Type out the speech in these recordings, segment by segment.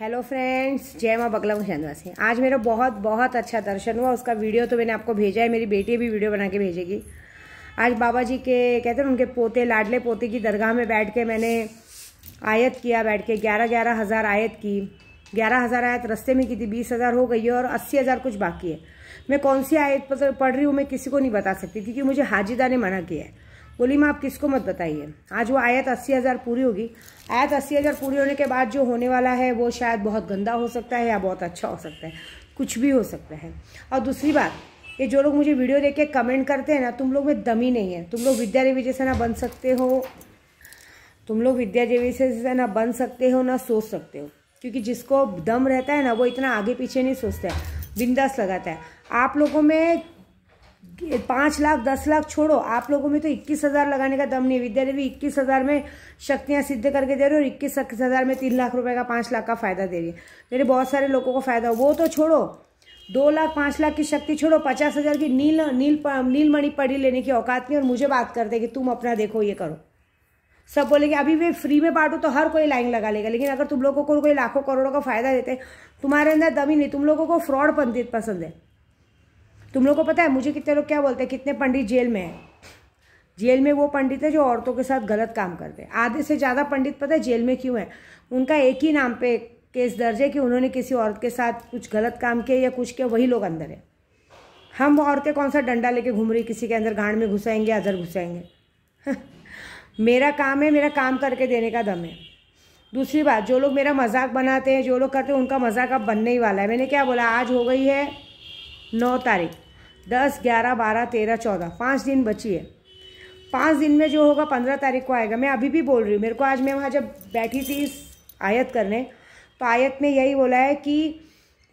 Hello friends, जय माँ बगला निवासी। आज मेरा बहुत बहुत अच्छा दर्शन हुआ। उसका वीडियो तो मैंने आपको भेजा है, मेरी बेटी भी वीडियो बना के भेजेगी। आज बाबा जी के कहते हैं उनके पोते, लाडले पोते की दरगाह में बैठ के मैंने आयत किया। बैठ के 11 हज़ार आयत की। 11,000 आयत रास्ते में की थी, 20,000 हो गई है और 80,000 कुछ बाकी है। मैं कौन सी आयत पढ़ रही हूँ मैं किसी को नहीं बता सकती, क्योंकि मुझे हाजिदा ने मना किया है। बोली माँ आप किसको मत बताइए। आज वो आयत 80,000 पूरी होगी। आयत 80,000 पूरी होने के बाद जो होने वाला है वो शायद बहुत गंदा हो सकता है या बहुत अच्छा हो सकता है, कुछ भी हो सकता है। और दूसरी बात, ये जो लोग मुझे वीडियो देख के कमेंट करते हैं ना, तुम लोग में दम ही नहीं है। तुम लोग विद्या देवी जैसे ना बन सकते हो, तुम लोग विद्या देवी से ना बन सकते हो ना सोच सकते हो। क्योंकि जिसको दम रहता है ना वो इतना आगे पीछे नहीं सोचता है, बिंदास लगाता है। आप लोगों में 5 लाख 10 लाख छोड़ो, आप लोगों में तो 21,000 लगाने का दम नहीं है। विद्या देवी 21,000 में शक्तियां सिद्ध करके दे रही है और 21,000 में 3 लाख रुपए का 5 लाख का फायदा दे रही है। मेरे बहुत सारे लोगों को फायदा, वो तो छोड़ो, 2 लाख 5 लाख की शक्ति छोड़ो, 50,000 की नीलमणि पढ़ी लेने की औकात नहीं। और मुझे बात करते कि तुम अपना देखो, ये करो। सब बोलेंगे अभी वे फ्री में बांटो तो हर कोई लाइन लगा लेगा, लेकिन अगर तुम लोगों को कोई लाखों करोड़ों का फायदा देते, तुम्हारे अंदर दम ही नहीं। तुम लोगों को फ्रॉड पंडित पसंद है। तुम लोगों को पता है मुझे कितने लोग क्या बोलते हैं, कितने पंडित जेल में है। जेल में वो पंडित है जो औरतों के साथ गलत काम करते हैं। आधे से ज़्यादा पंडित पता है जेल में क्यों है? उनका एक ही नाम पे केस दर्ज है कि उन्होंने किसी औरत के साथ कुछ गलत काम किया या कुछ किया, वही लोग अंदर है। हम औरतें कौन सा डंडा लेके घूम रही, किसी के अंदर गांड में घुसाएंगे, अदर घुसाएंगे। मेरा काम है, मेरा काम करके देने का दम है। दूसरी बात, जो लोग मेरा मजाक बनाते हैं, जो लोग करते हैं, उनका मजाक अब बनने ही वाला है। मैंने क्या बोला, आज हो गई है 9 तारीख, 10, 11, 12, 13, 14, 5 दिन बची है। 5 दिन में जो होगा 15 तारीख को आएगा। मैं अभी भी बोल रही हूँ, मेरे को आज मैं वहाँ जब बैठी थी आयत करने, तो आयत में यही बोला है कि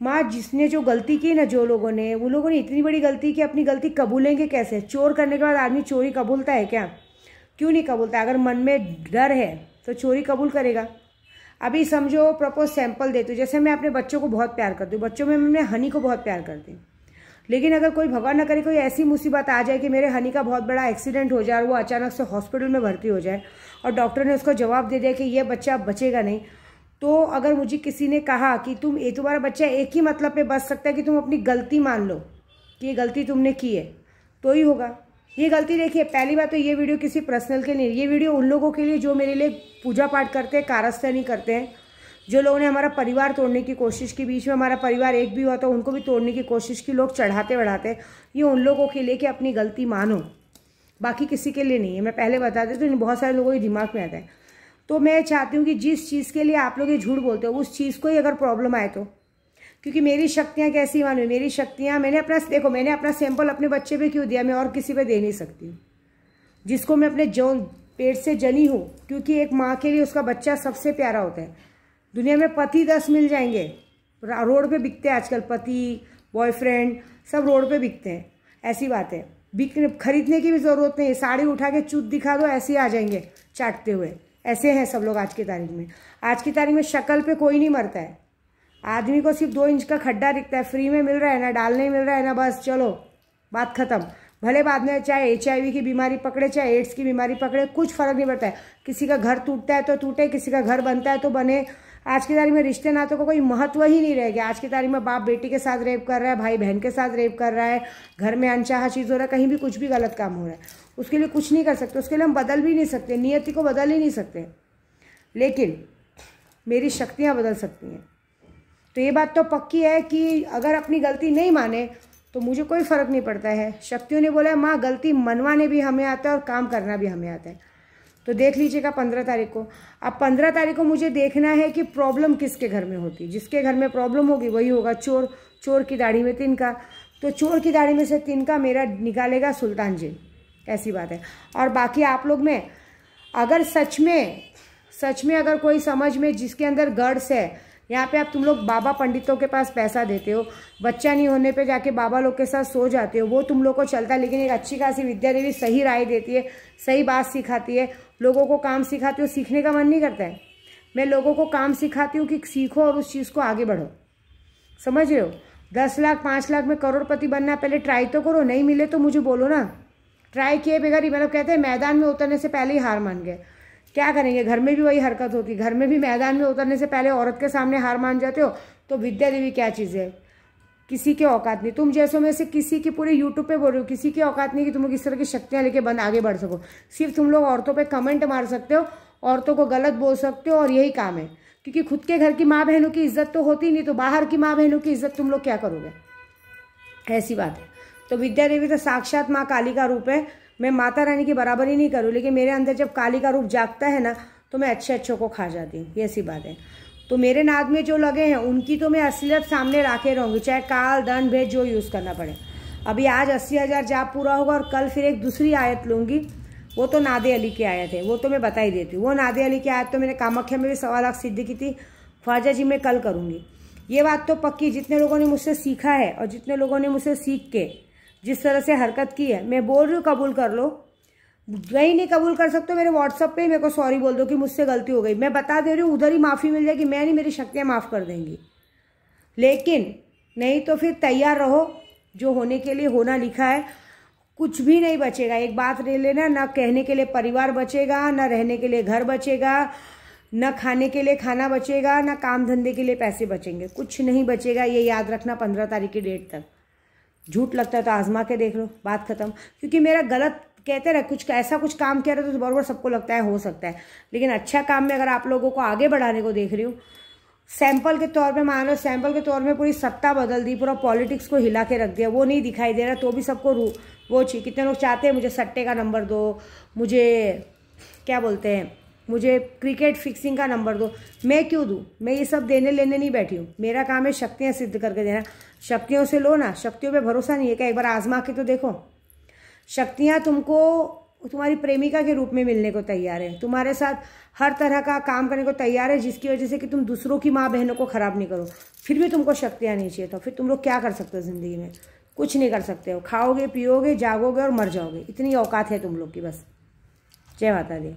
माँ जिसने जो गलती की ना, जो लोगों ने, वो लोगों ने इतनी बड़ी गलती की, अपनी गलती कबूलेंगे कैसे? चोर करने के बाद आदमी चोरी कबूलता है क्या? क्यों नहीं कबूलता? अगर मन में डर है तो चोरी कबूल करेगा। अभी समझो प्रपोज सैंपल देती हूँ, जैसे मैं अपने बच्चों को बहुत प्यार करती हूँ, बच्चों में मैं हनी को बहुत प्यार करती हूँ। लेकिन अगर कोई भगवान न करे कोई ऐसी मुसीबत आ जाए कि मेरे हनी का बहुत बड़ा एक्सीडेंट हो जाए और वो अचानक से हॉस्पिटल में भर्ती हो जाए और डॉक्टर ने उसको जवाब दे दिया कि ये बच्चा बचेगा नहीं, तो अगर मुझे किसी ने कहा कि तुम्हारा बच्चा एक ही मतलब पे बच सकता है कि तुम अपनी गलती मान लो कि ये गलती तुमने की है, तो ही होगा। ये गलती देखिए, पहली बात तो ये वीडियो किसी पर्सनल के लिए, ये वीडियो उन लोगों के लिए जो मेरे लिए पूजा पाठ करते हैं, कारस्तानी करते हैं, जो लोगों ने हमारा परिवार तोड़ने की कोशिश की। बीच में हमारा परिवार एक भी हुआ तो उनको भी तोड़ने की कोशिश की, लोग चढ़ाते बढ़ाते। ये उन लोगों के लिए कि अपनी गलती मानो, बाकी किसी के लिए नहीं है। मैं पहले बता देती हूँ, बहुत सारे लोगों के दिमाग में आता है। तो मैं चाहती हूँ कि जिस चीज़ के लिए आप लोग ये झूठ बोलते हो, उस चीज़ को ही अगर प्रॉब्लम आए तो, क्योंकि मेरी शक्तियाँ कैसी मानो, मेरी शक्तियाँ, मैंने अपना सैंपल अपने बच्चे पे क्यों दिया, मैं और किसी पे दे नहीं सकती हूँ। जिसको मैं अपने पेट से जनी हूँ, क्योंकि एक माँ के लिए उसका बच्चा सबसे प्यारा होता है। दुनिया में पति 10 मिल जाएंगे, रोड पे बिकते हैं आजकल, पति बॉयफ्रेंड सब रोड पे बिकते हैं। ऐसी बात है, खरीदने की भी ज़रूरत नहीं है। साड़ी उठा के चूत दिखा दो, ऐसे ही आ जाएंगे चाटते हुए। ऐसे हैं सब लोग आज की तारीख में। आज की तारीख में शक्ल पे कोई नहीं मरता है। आदमी को सिर्फ 2 इंच का खड्डा दिखता है, फ्री में मिल रहा है ना, डालने मिल रहा है ना, बस चलो बात खत्म। भले बाद में चाहे HIV की बीमारी पकड़े, चाहे एड्स की बीमारी पकड़े, कुछ फर्क नहीं पड़ता है। किसी का घर टूटता है तो टूटे, किसी का घर बनता है तो बने। आज की तारीख में रिश्ते नातों का कोई महत्व ही नहीं रह गया। आज की तारीख में बाप बेटी के साथ रेप कर रहा है, भाई बहन के साथ रेप कर रहा है, घर में अनचाहा चीज़ हो रहा है, कहीं भी कुछ भी गलत काम हो रहा है। उसके लिए कुछ नहीं कर सकते, उसके लिए हम बदल भी नहीं सकते, नियति को बदल ही नहीं सकते, लेकिन मेरी शक्तियाँ बदल सकती हैं। तो ये बात तो पक्की है कि अगर अपनी गलती नहीं माने तो मुझे कोई फ़र्क नहीं पड़ता है। शक्तियों ने बोला है माँ गलती मनवाने भी हमें आता है और काम करना भी हमें आता है। तो देख लीजिएगा 15 तारीख को। अब 15 तारीख को मुझे देखना है कि प्रॉब्लम किसके घर में होती है। जिसके घर में प्रॉब्लम होगी वही होगा चोर। चोर की दाढ़ी में तिनका, तो चोर की दाढ़ी में से तिनका मेरा निकालेगा सुल्तान जी। ऐसी बात है। और बाकी आप लोग में अगर सच में अगर कोई समझ में जिसके अंदर गड्स है, यहाँ पे आप तुम लोग बाबा पंडितों के पास पैसा देते हो, बच्चा नहीं होने पे जाके बाबा लोग के साथ सो जाते हो, वो तुम लोग को चलता है। लेकिन एक अच्छी खासी विद्या देवी सही राय देती है, सही बात सिखाती है, लोगों को काम सिखाती हो। सीखने का मन नहीं करता है? मैं लोगों को काम सिखाती हूँ कि सीखो और उस चीज़ को आगे बढ़ो। समझ रहे हो? 10 लाख 5 लाख में करोड़पति बनना है, पहले ट्राई तो करो। नहीं मिले तो मुझे बोलो ना। ट्राई किए बगैर ही, मतलब कहते हैं मैदान में उतरने से पहले ही हार मान गए। क्या करेंगे, घर में भी वही हरकत होती है। घर में भी मैदान में उतरने से पहले औरत के सामने हार मान जाते हो। तो विद्या देवी क्या चीज़ है, किसी की औकात नहीं। तुम जैसों में से किसी की पूरे यूट्यूब पे बोल रहे हो, किसी की औकात नहीं कि तुम इस तरह की शक्तियाँ लेके आगे बढ़ सको। सिर्फ तुम लोग औरतों पे कमेंट मार सकते हो, औरतों को गलत बोल सकते हो, और यही काम है। क्योंकि खुद के घर की माँ बहनों की इज्जत तो होती नहीं, तो बाहर की माँ बहनों की इज्जत तुम लोग क्या करोगे, ऐसी बात है। तो विद्या देवी तो साक्षात माँ काली का रूप है। मैं माता रानी की बराबरी नहीं करूँ, लेकिन मेरे अंदर जब काली का रूप जागता है ना, तो मैं अच्छे को खा जाती हूँ, ये ऐसी बात है। तो मेरे नाद में जो लगे हैं उनकी तो मैं असलियत सामने रखे रहूँगी, चाहे काल दंड भेद जो यूज़ करना पड़े। अभी आज 80,000 जाप पूरा होगा, और कल फिर एक दूसरी आयत लूँगी। वो तो नादे अली की आयत है, वो तो मैं बता ही देती हूँ। वो नादे अली की आयत तो मैंने कामाख्या में भी 1.25 लाख सिद्ध की थी, ख्वाजा जी में कल करूँगी। ये बात तो पक्की, जितने लोगों ने मुझसे सीखा है और जितने लोगों ने मुझसे सीख के जिस तरह से हरकत की है, मैं बोल रही हूँ कबूल कर लो। वही नहीं कबूल कर सकते, मेरे व्हाट्सअप पे मेरे को सॉरी बोल दो कि मुझसे गलती हो गई। मैं बता दे रही हूँ, उधर ही माफ़ी मिल जाएगी। मैं नहीं, मेरी शक्तियाँ माफ़ कर देंगी। लेकिन नहीं तो फिर तैयार रहो, जो होने के लिए होना लिखा है। कुछ भी नहीं बचेगा। एक बात ले लेना, ना कहने के लिए परिवार बचेगा, ना रहने के लिए घर बचेगा, ना खाने के लिए खाना बचेगा, ना काम धंधे के लिए पैसे बचेंगे। कुछ नहीं बचेगा, ये याद रखना 15 तारीख की डेट तक। झूठ लगता है तो आजमा के देख लो, बात खत्म। क्योंकि मेरा गलत कहते रहे, कुछ ऐसा कुछ काम किया रहे तो बराबर सबको लगता है हो सकता है, लेकिन अच्छा काम में अगर आप लोगों को आगे बढ़ाने को देख रही हूँ, सैंपल के तौर पे मान लो, सैंपल के तौर में पूरी सत्ता बदल दी, पूरा पॉलिटिक्स को हिला के रख दिया, वो नहीं दिखाई दे रहा, तो भी सबको वो चाहिए। कितने लोग चाहते हैं मुझे सट्टे का नंबर दो, मुझे क्या बोलते हैं, मुझे क्रिकेट फिक्सिंग का नंबर दो। मैं क्यों दूँ, मैं ये सब देने लेने नहीं बैठी हूँ। मेरा काम है शक्तियाँ सिद्ध करके देना। शक्तियों से लो ना, शक्तियों पे भरोसा नहीं है क्या, एक बार आजमा के तो देखो। शक्तियाँ तुमको तुम्हारी प्रेमिका के रूप में मिलने को तैयार है, तुम्हारे साथ हर तरह का काम करने को तैयार है, जिसकी वजह से कि तुम दूसरों की माँ बहनों को खराब नहीं करो। फिर भी तुमको शक्तियाँ नहीं चाहिए, तो फिर तुम लोग क्या कर सकते हो ज़िंदगी में, कुछ नहीं कर सकते हो। खाओगे, पियोगे, जागोगे और मर जाओगे, इतनी औकात है तुम लोग की बस। जय माता दी।